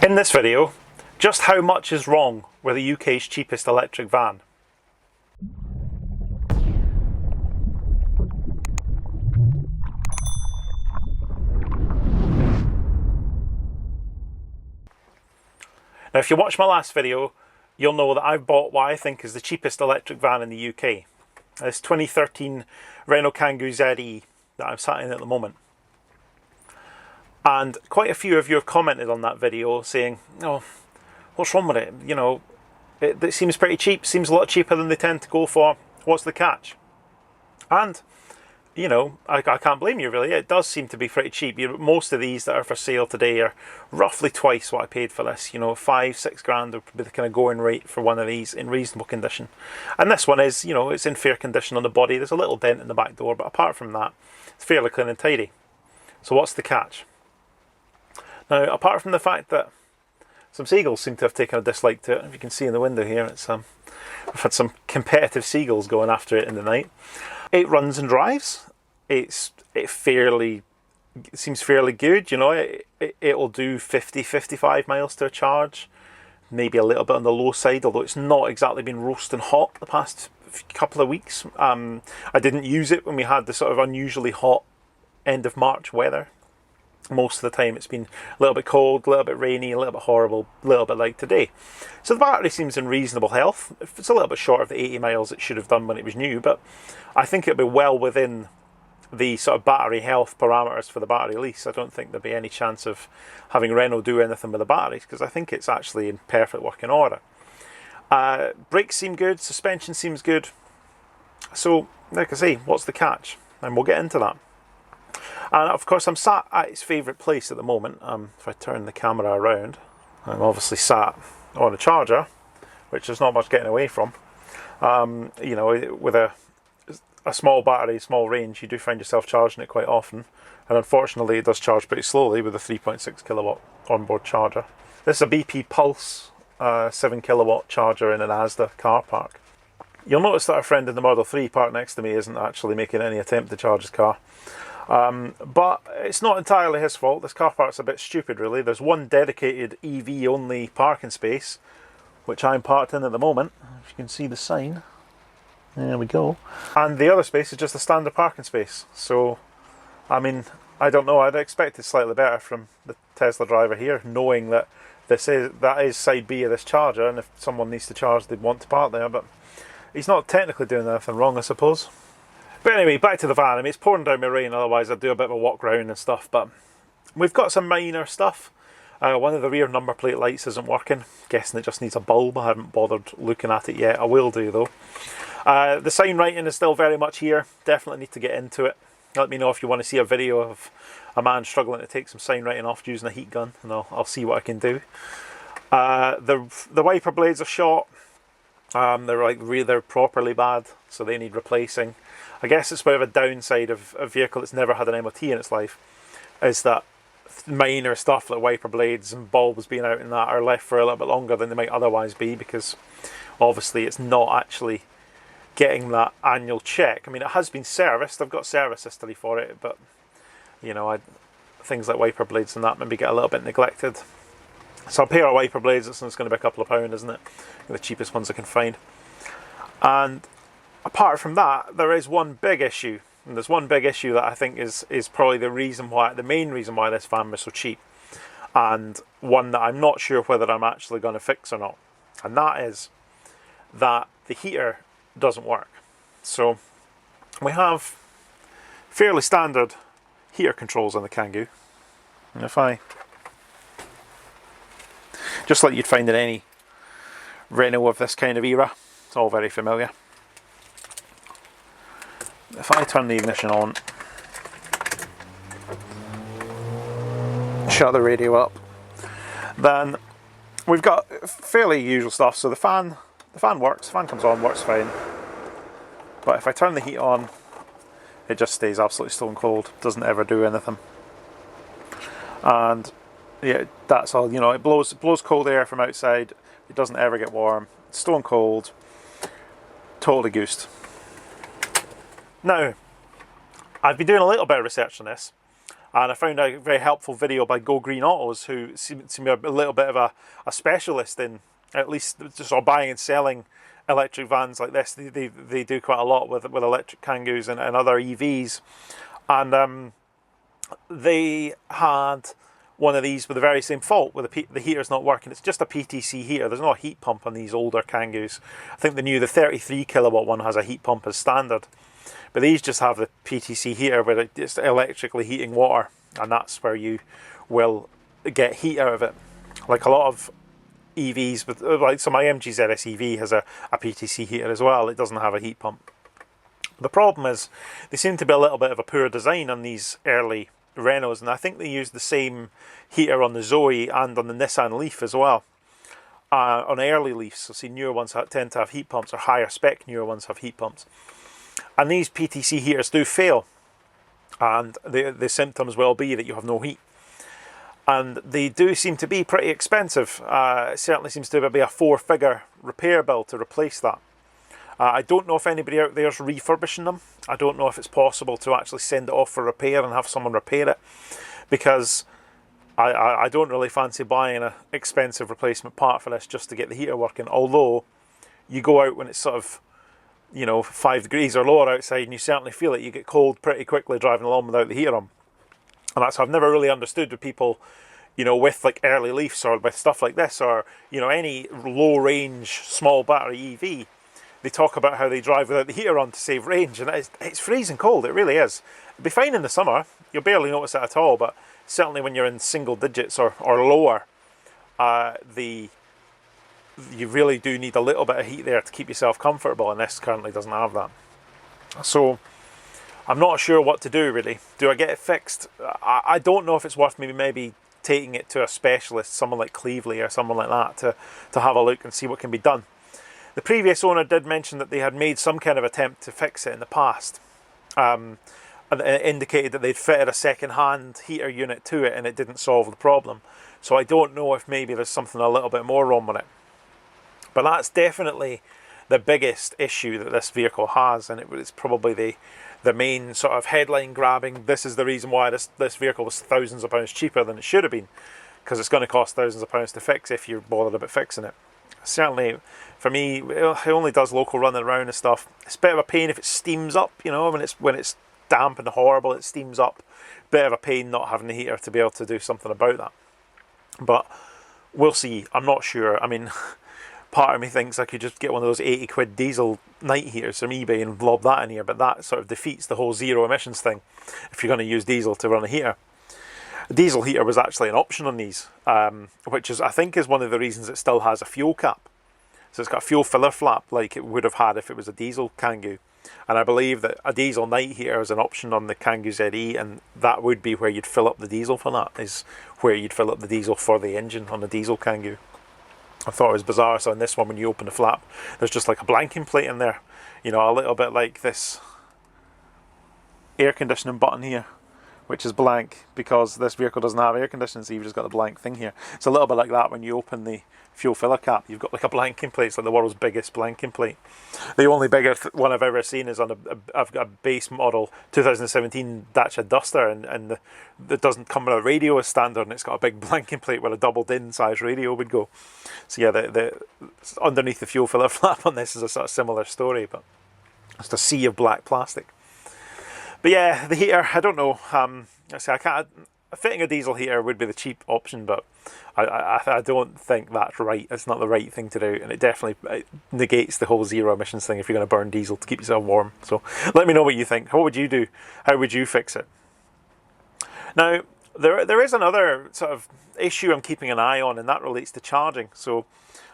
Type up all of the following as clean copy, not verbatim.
In this video, just how much is wrong with the UK's cheapest electric van. Now if you watched my last video, you'll know that I've bought what I think is the cheapest electric van in the UK. This 2013 Renault Kangoo ZE that I'm sat in at the moment. And quite a few of you have commented on that video saying, oh, what's wrong with it? You know, it seems pretty cheap, seems a lot cheaper than they tend to go for. What's the catch? And, you know, I can't blame you really. It does seem to be pretty cheap. Most of these that are for sale today are roughly twice what I paid for this. You know, 5-6 grand would be the kind of going rate for one of these in reasonable condition. And this one is, you know, it's in fair condition on the body. There's a little dent in the back door, but apart from that, it's fairly clean and tidy. So what's the catch? Now, apart from the fact that some seagulls seem to have taken a dislike to it, if you can see in the window here, it's we've had some competitive seagulls going after it in the night. It runs and drives. It seems fairly good. You know, it'll do 50-55 miles to a charge, maybe a little bit on the low side, although it's not exactly been roasting hot the past couple of weeks. I didn't use it when we had the sort of unusually hot end of March weather. Most of the time it's been a little bit cold, a little bit rainy, a little bit horrible, a little bit like today. So the battery seems in reasonable health. It's a little bit short of the 80 miles it should have done when it was new, but I think it'll be well within the sort of battery health parameters for the battery lease. I don't think there'll be any chance of having Renault do anything with the batteries, because I think it's actually in perfect working order. Brakes seem good, suspension seems good. So, like I say, what's the catch? And we'll get into that. And of course I'm sat at its favourite place at the moment. If I turn the camera around, I'm obviously sat on a charger, which there's not much getting away from. You know, with a small battery, small range, you do find yourself charging it quite often. And unfortunately it does charge pretty slowly with a 3.6 kilowatt onboard charger. This is a BP Pulse 7 kilowatt charger in an Asda car park. You'll notice that our friend in the Model 3 parked next to me isn't actually making any attempt to charge his car. But it's not entirely his fault. This car park's a bit stupid really. There's one dedicated EV only parking space, which I'm parked in at the moment. If you can see the sign, there we go. And the other space is just a standard parking space. So, I mean, I don't know, I'd expect it slightly better from the Tesla driver here, knowing that that is side B of this charger, and if someone needs to charge they'd want to park there, but he's not technically doing anything wrong, I suppose. But anyway, back to the van. I mean, it's pouring down my rain, otherwise I'd do a bit of a walk round and stuff, but we've got some minor stuff. One of the rear number plate lights isn't working. Guessing it just needs a bulb. I haven't bothered looking at it yet. I will do though. The sign writing is still very much here. Definitely need to get into it. Let me know if you want to see a video of a man struggling to take some sign writing off using a heat gun, and I'll see what I can do. The wiper blades are short. They're properly bad, so they need replacing. I guess it's a bit of a downside of a vehicle that's never had an MOT in its life, is that minor stuff like wiper blades and bulbs being out and that are left for a little bit longer than they might otherwise be, because obviously it's not actually getting that annual check. I mean, it has been serviced. I've got service history for it, but you know, things like wiper blades and that maybe get a little bit neglected. So a pair of wiper blades, it's going to be a couple of pounds, isn't it? The cheapest ones I can find. And apart from that, there is one big issue. And there's one big issue that I think is probably the main reason why this van was so cheap. And one that I'm not sure whether I'm actually going to fix or not. And that is that the heater doesn't work. So we have fairly standard heater controls on the Kangoo. And if I, just like you'd find in any Renault of this kind of era, it's all very familiar. If I turn the ignition on, shut the radio up, then we've got fairly usual stuff. So the fan works, the fan comes on, works fine. But if I turn the heat on, it just stays absolutely stone cold, doesn't ever do anything. And yeah, that's all, you know, it blows cold air from outside, it doesn't ever get warm, it's stone cold, totally goosed. Now, I've been doing a little bit of research on this, And I found a very helpful video by Go Green Autos, who seem to be a little bit of a specialist in at least just sort of buying and selling electric vans like this. They do quite a lot with electric Kangoos and other EVs. And they had one of these with the very same fault, where the heater's not working. It's just a PTC heater. There's no heat pump on these older Kangoos. I think the 33 kilowatt one has a heat pump as standard. But these just have the PTC heater where it's electrically heating water, and that's where you will get heat out of it. Like a lot of EVs, so my MG ZS EV has a PTC heater as well. It doesn't have a heat pump. The problem is they seem to be a little bit of a poor design on these early Renaults, and I think they use the same heater on the Zoe and on the Nissan Leaf as well. On early Leafs, so see, newer ones tend to have heat pumps, or higher spec newer ones have heat pumps. And these PTC heaters do fail, and the symptoms will be that you have no heat. And they do seem to be pretty expensive. It certainly seems to be a 4-figure repair bill to replace that. I don't know if anybody out there is refurbishing them. I don't know if it's possible to actually send it off for repair and have someone repair it, because I don't really fancy buying an expensive replacement part for this just to get the heater working. Although you go out when it's sort of 5 degrees or lower outside, and you certainly feel it. You get cold pretty quickly driving along without the heater on. And that's what I've never really understood with people, with like early Leafs or with stuff like this, or any low range small battery EV. They talk about how they drive without the heater on to save range, and it's freezing cold. It really is. It'll be fine in the summer. You'll barely notice it at all, but certainly when you're in single digits or lower, you really do need a little bit of heat there to keep yourself comfortable, and this currently doesn't have that. So I'm not sure what to do, really. Do I get it fixed? I don't know if it's worth maybe taking it to a specialist, someone like Cleveley or someone like that, to have a look and see what can be done. The previous owner did mention that they had made some kind of attempt to fix it in the past, and it indicated that they'd fitted a second-hand heater unit to it and it didn't solve the problem. So I don't know if maybe there's something a little bit more wrong with it. But that's definitely the biggest issue that this vehicle has, and it's probably the main sort of headline grabbing. This is the reason why this vehicle was thousands of pounds cheaper than it should have been, because it's going to cost thousands of pounds to fix if you're bothered about fixing it. Certainly, for me, it only does local running around and stuff. It's a bit of a pain if it steams up, when it's damp and horrible, it steams up. Bit of a pain not having the heater to be able to do something about that. But we'll see. I'm not sure. I mean, part of me thinks I could just get one of those 80 quid diesel night heaters from eBay and lob that in here, but that sort of defeats the whole zero emissions thing if you're going to use diesel to run a heater. A diesel heater was actually an option on these, which I think is one of the reasons it still has a fuel cap. So it's got a fuel filler flap like it would have had if it was a diesel Kangoo. And I believe that a diesel night heater is an option on the Kangoo ZE, and that would be where you'd fill up the diesel for that, is where you'd fill up the diesel for the engine on a diesel Kangoo. I thought it was bizarre. So in this one, when you open the flap, there's just like a blanking plate in there, a little bit like this air conditioning button here, which is blank because this vehicle doesn't have air conditioning, so you've just got a blank thing here. It's a little bit like that when you open the fuel filler cap. You've got like a blanking plate. It's like the world's biggest blanking plate. The only bigger one I've ever seen is on I've got a base model 2017 Dacia Duster, and it doesn't come with a radio as standard, and it's got a big blanking plate where a double din size radio would go. So yeah, the underneath the fuel filler flap on this is a sort of similar story, but it's a sea of black plastic. But yeah, the heater, I don't know. Fitting a diesel heater would be the cheap option, but I don't think that's right. It's not the right thing to do, and it definitely negates the whole zero emissions thing if you're going to burn diesel to keep yourself warm. So let me know what you think. What would you do? How would you fix it? Now, there is another sort of issue I'm keeping an eye on, and that relates to charging. So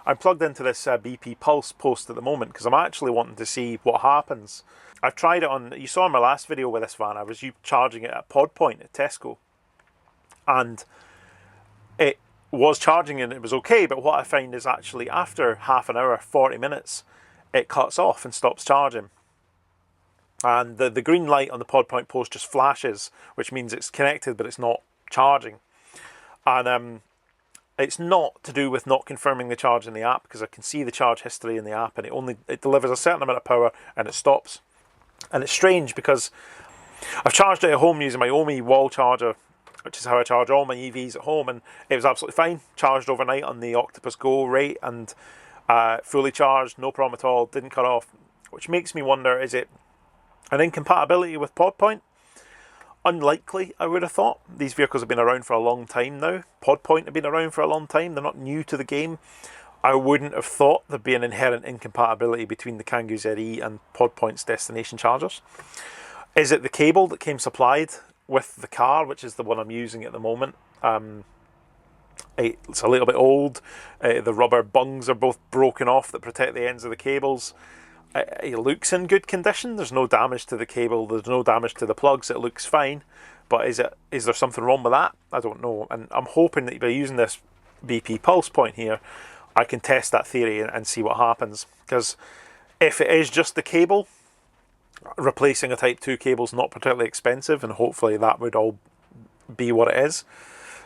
I'm plugged into this BP Pulse post at the moment because I'm actually wanting to see what happens. I've tried it on, you saw in my last video with this van, I was charging it at Pod Point at Tesco. And it was charging and it was okay, but what I find is actually after half an hour, 40 minutes, it cuts off and stops charging. And the green light on the Pod Point post just flashes, which means it's connected, but it's not charging. And it's not to do with not confirming the charge in the app, because I can see the charge history in the app, and it delivers a certain amount of power and it stops. And it's strange because I've charged it at home using my Omi wall charger which is how I charge all my EVs at home, and it was absolutely fine. Charged overnight on the Octopus Go rate, and fully charged, no problem at all, didn't cut off. Which makes me wonder, is it an incompatibility with Pod Point? Unlikely, I would have thought. These vehicles have been around for a long time now. Pod Point have been around for a long time. They're not new to the game. I wouldn't have thought there'd be an inherent incompatibility between the Kangoo ZE and Pod Point's destination chargers. Is it the cable that came supplied with the car, which is the one I'm using at the moment? It's a little bit old. The rubber bungs are both broken off that protect the ends of the cables. It looks in good condition. There's no damage to the cable. There's no damage to the plugs. It looks fine. But is there something wrong with that? I don't know. And I'm hoping that by using this BP Pulse Point here, I can test that theory and see what happens. Because if it is just the cable, replacing a Type 2 cable is not particularly expensive, and hopefully that would all be what it is.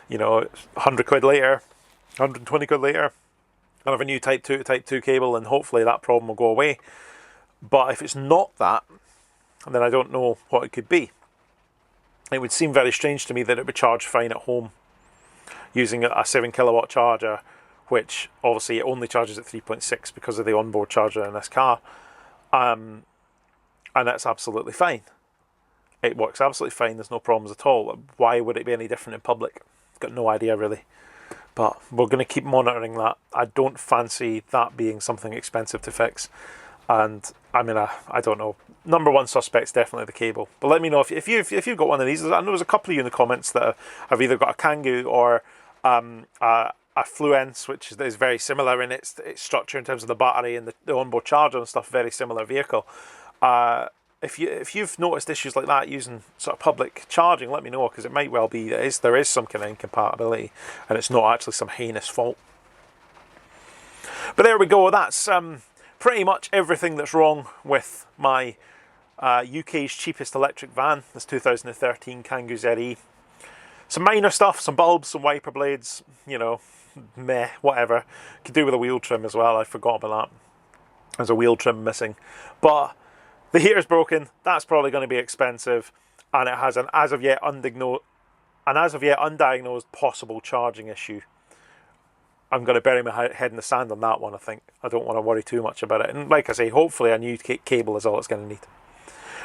You know, 100 quid later, 120 quid later, I'll have a new Type 2 to Type 2 cable, and hopefully that problem will go away. But if it's not that, then I don't know what it could be. It would seem very strange to me that it would charge fine at home using a 7 kilowatt charger, which obviously it only charges at 3.6 because of the onboard charger in this car. And that's absolutely fine. It works absolutely fine. There's no problems at all. Why would it be any different in public? Got no idea really. But we're going to keep monitoring that. I don't fancy that being something expensive to fix. And I mean, I don't know. Number one suspect's definitely the cable. But let me know if you've got one of these. I know there's a couple of you in the comments that have either got a Kangoo or a Fluence, which is very similar in its structure in terms of the battery and the onboard charger and stuff. Very similar vehicle. If you've noticed issues like that using sort of public charging, let me know, because it might well be that there is some kind of incompatibility and it's not actually some heinous fault. But there we go. That's pretty much everything that's wrong with my UK's cheapest electric van, this 2013 Kangoo ZE. Some minor stuff, some bulbs, some wiper blades, you know, meh, whatever. Could do with a wheel trim as well, I forgot about that. There's a wheel trim missing. But the heater's broken, that's probably going to be expensive, and it has an as of yet undiagnosed possible charging issue. I'm going to bury my head in the sand on that one, I think. I don't want to worry too much about it. And like I say, hopefully a new cable is all it's going to need.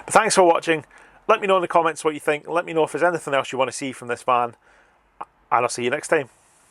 But thanks for watching. Let me know in the comments what you think. Let me know if there's anything else you want to see from this van. And I'll see you next time.